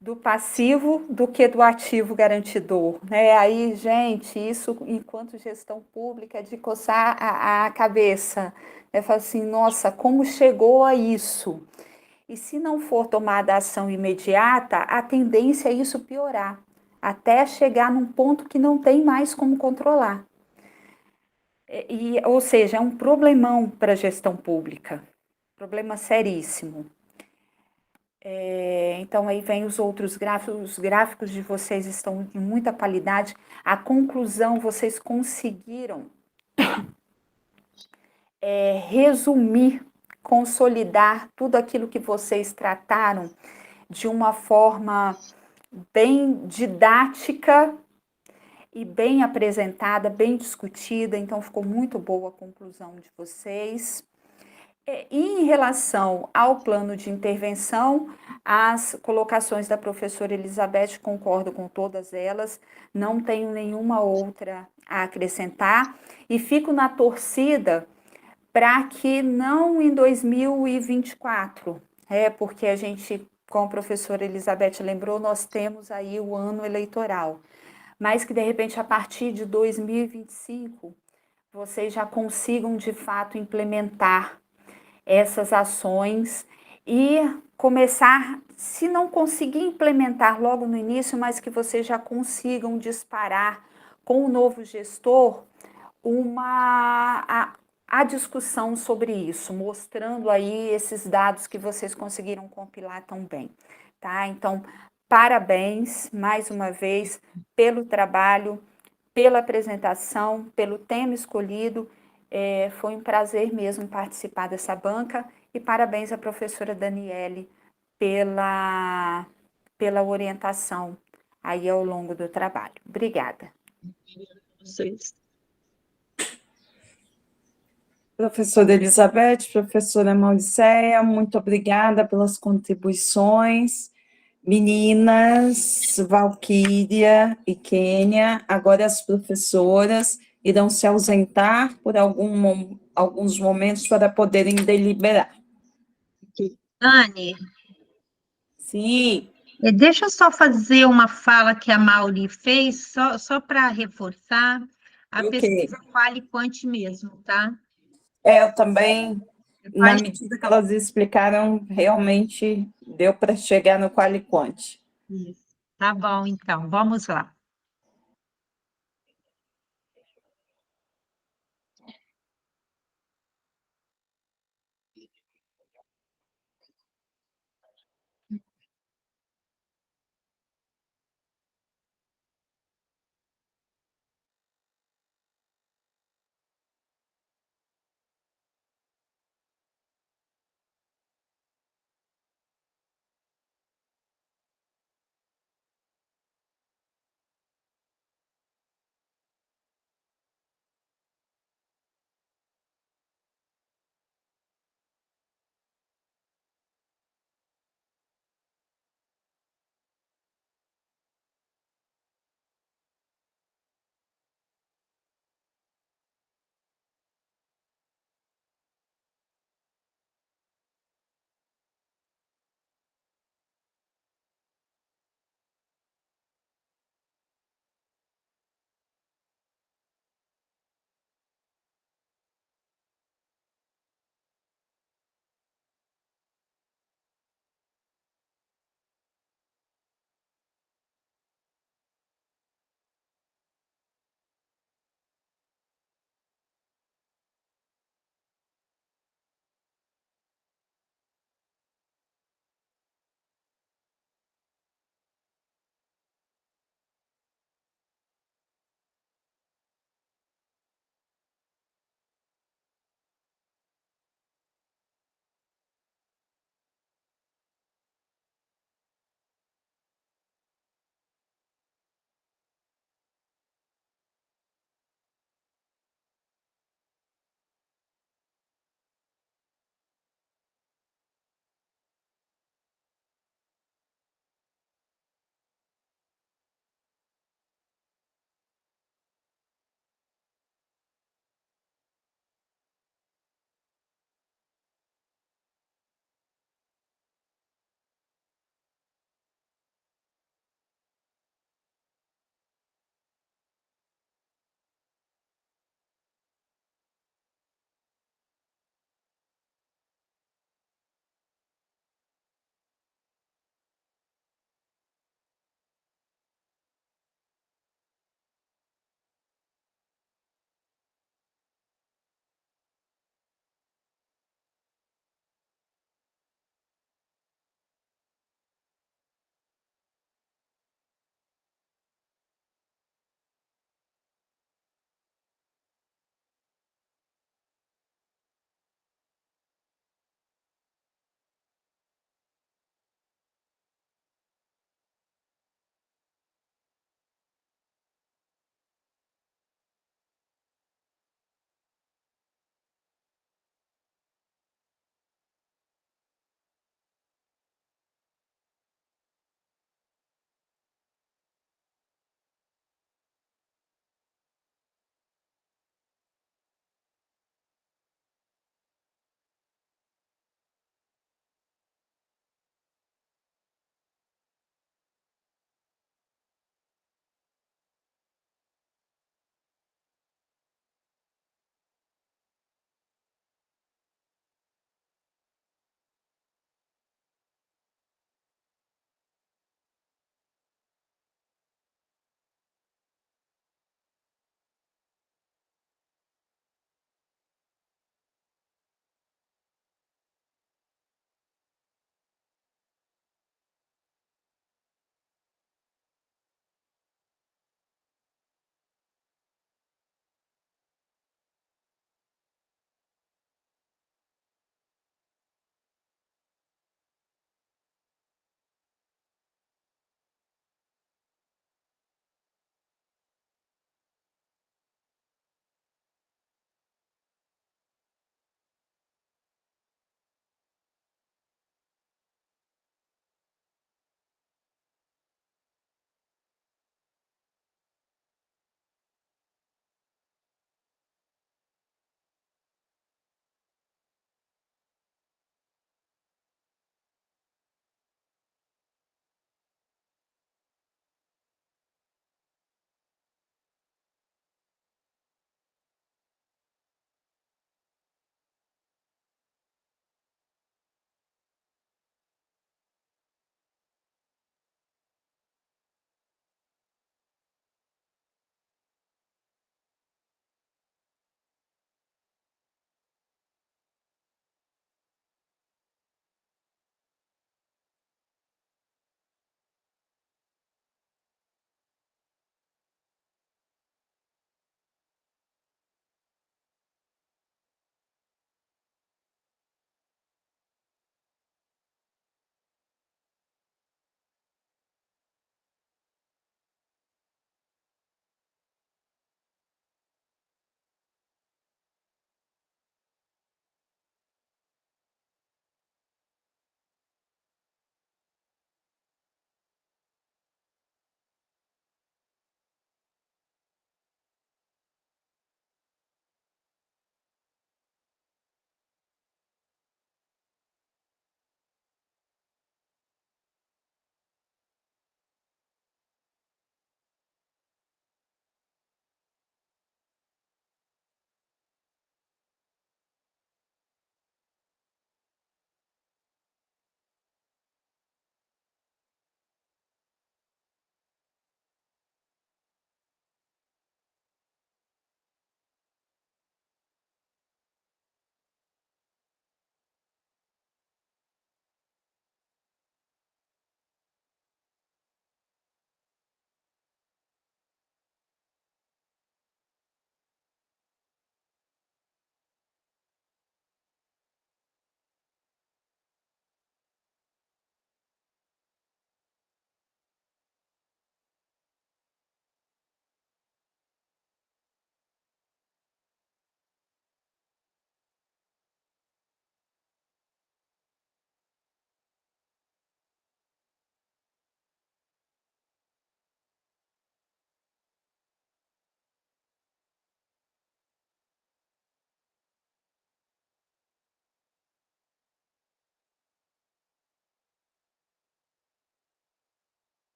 do passivo do que do ativo garantidor, né? Aí, gente, isso, enquanto gestão pública, é de coçar a cabeça. Fala assim, nossa, como chegou a isso? E se não for tomada ação imediata, a tendência é isso piorar, até chegar num ponto que não tem mais como controlar. Ou seja, é um problemão para a gestão pública, problema seríssimo. Então, aí vem os outros gráficos, os gráficos de vocês estão de muita qualidade. A conclusão, vocês conseguiram resumir, consolidar tudo aquilo que vocês trataram de uma forma bem didática e bem apresentada, bem discutida. Então, ficou muito boa a conclusão de vocês. E em relação ao plano de intervenção, as colocações da professora Elizabeth, concordo com todas elas, não tenho nenhuma outra a acrescentar, e fico na torcida para que não em 2024, porque a gente, como a professora Elizabeth lembrou, nós temos aí o ano eleitoral, mas que de repente a partir de 2025 vocês já consigam de fato implementar essas ações e começar, se não conseguir implementar logo no início, mas que vocês já consigam disparar com o novo gestor a discussão sobre isso, mostrando aí esses dados que vocês conseguiram compilar tão bem, tá? Então, parabéns mais uma vez pelo trabalho, pela apresentação, pelo tema escolhido. Foi um prazer mesmo participar dessa banca e parabéns à professora Daniele pela orientação aí ao longo do trabalho. Obrigada. Vocês. Professora Elizabeth, professora Mauricéia, muito obrigada pelas contribuições. Meninas, Valquíria e Kênia, agora as professoras irão se ausentar por alguns momentos para poderem deliberar. Dani, Sim. deixa eu só fazer uma fala que a Mauri fez, só para reforçar. A Ok. pesquisa Quali-Quant mesmo, tá? Eu também, na medida que elas explicaram, realmente deu para chegar no Qualiquant. Isso. Tá bom, então, vamos lá.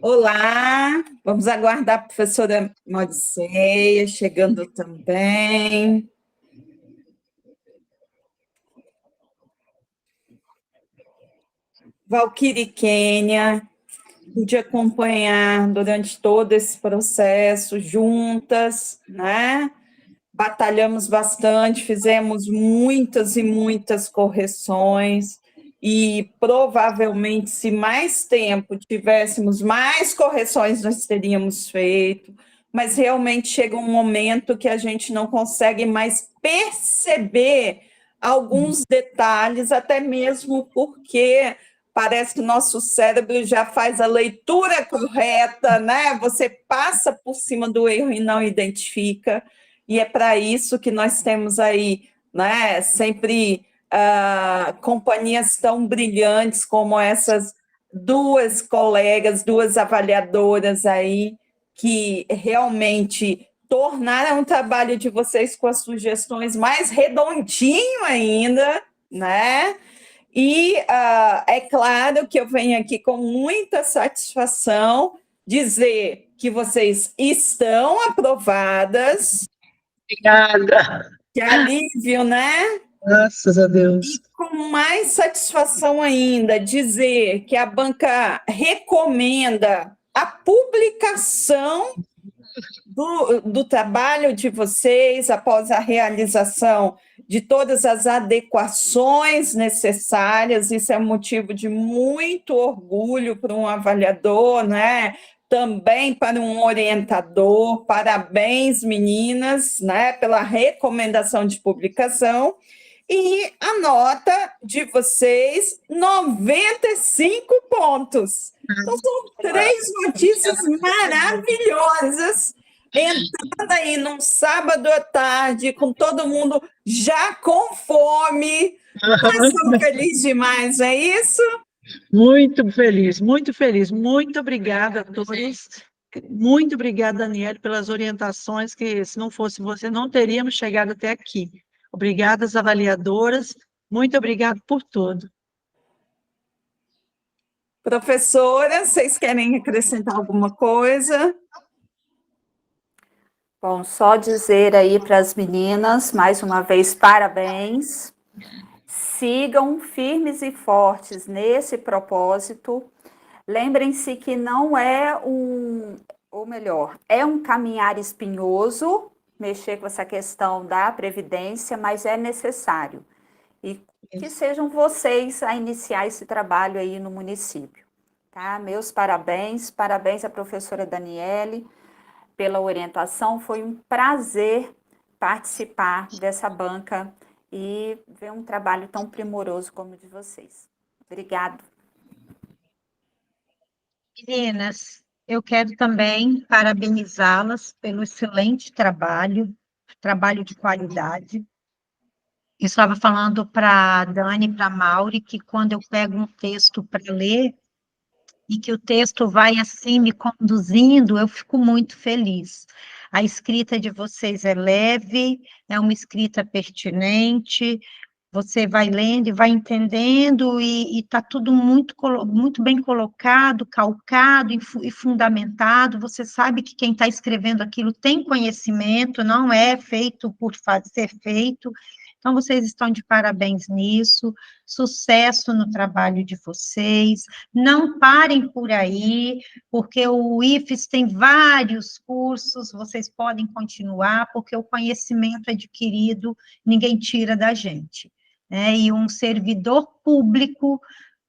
Olá, vamos aguardar a professora Mauriceia chegando também. Valquíria e Kênia, pude acompanhar durante todo esse processo juntas, né? Batalhamos bastante, fizemos muitas e muitas correções, e provavelmente, se mais tempo tivéssemos, mais correções nós teríamos feito, mas realmente chega um momento que a gente não consegue mais perceber alguns detalhes, até mesmo porque parece que o nosso cérebro já faz a leitura correta, né? Você passa por cima do erro e não identifica. E é para isso que nós temos aí, né, sempre companhias tão brilhantes como essas duas colegas, duas avaliadoras aí, que realmente tornaram o trabalho de vocês com as sugestões mais redondinho ainda, né? E é claro que eu venho aqui com muita satisfação dizer que vocês estão aprovadas. Obrigada. Que alívio, né? Graças a Deus. E com mais satisfação ainda, dizer que a banca recomenda a publicação do trabalho de vocês após a realização de todas as adequações necessárias. Isso é motivo de muito orgulho para um avaliador, né? Também para um orientador. Parabéns, meninas, né, pela recomendação de publicação. E a nota de vocês, 95 pontos. Então, são 3 notícias maravilhosas, entrando aí num sábado à tarde, com todo mundo já com fome. Nós estamos felizes demais, não é isso? Muito feliz, muito feliz. Muito obrigada a todos. Muito obrigada, Daniela, pelas orientações, que se não fosse você, não teríamos chegado até aqui. Obrigada às avaliadoras. Muito obrigada por tudo. Professora, vocês querem acrescentar alguma coisa? Bom, só dizer aí para as meninas, mais uma vez, parabéns. Sigam firmes e fortes nesse propósito. Lembrem-se que não é ou melhor, é um caminhar espinhoso, mexer com essa questão da previdência, mas é necessário. E que sejam vocês a iniciar esse trabalho aí no município. Tá? Meus parabéns, parabéns à professora Daniele pela orientação. Foi um prazer participar dessa banca e ver um trabalho tão primoroso como o de vocês. Obrigado. Meninas, eu quero também parabenizá-las pelo excelente trabalho de qualidade. Eu estava falando para a Dani e para a Mauri que quando eu pego um texto para ler e que o texto vai assim me conduzindo, eu fico muito feliz. A escrita de vocês é leve, é uma escrita pertinente, você vai lendo e vai entendendo, e está tudo muito bem colocado, calcado e fundamentado. Você sabe que quem está escrevendo aquilo tem conhecimento, não é feito por ser feito. Então, vocês estão de parabéns nisso, sucesso no trabalho de vocês, não parem por aí, porque o IFES tem vários cursos, vocês podem continuar, porque o conhecimento adquirido ninguém tira da gente. E um servidor público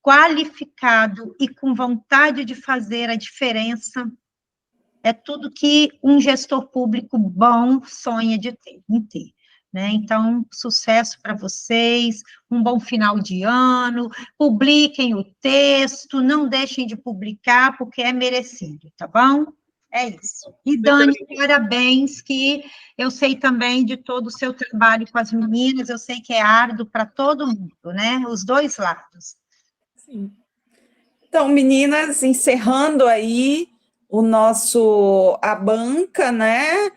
qualificado e com vontade de fazer a diferença é tudo que um gestor público bom sonha em ter. Então, sucesso para vocês, um bom final de ano, publiquem o texto, não deixem de publicar, porque é merecido, tá bom? É isso. E, Dani, parabéns, que eu sei também de todo o seu trabalho com as meninas, eu sei que é árduo para todo mundo, né? Os dois lados. Sim. Então, meninas, encerrando aí a banca, né?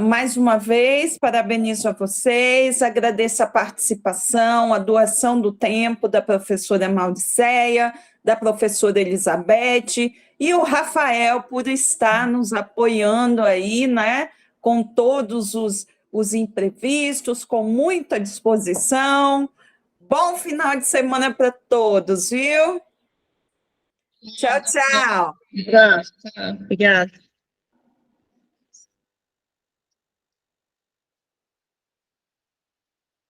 Mais uma vez, parabenizo a vocês, agradeço a participação, a doação do tempo da professora Mauriceia, da professora Elizabeth e o Rafael por estar nos apoiando aí, né, com todos os imprevistos, com muita disposição. Bom final de semana para todos, viu? Tchau, tchau. Obrigada. Obrigada.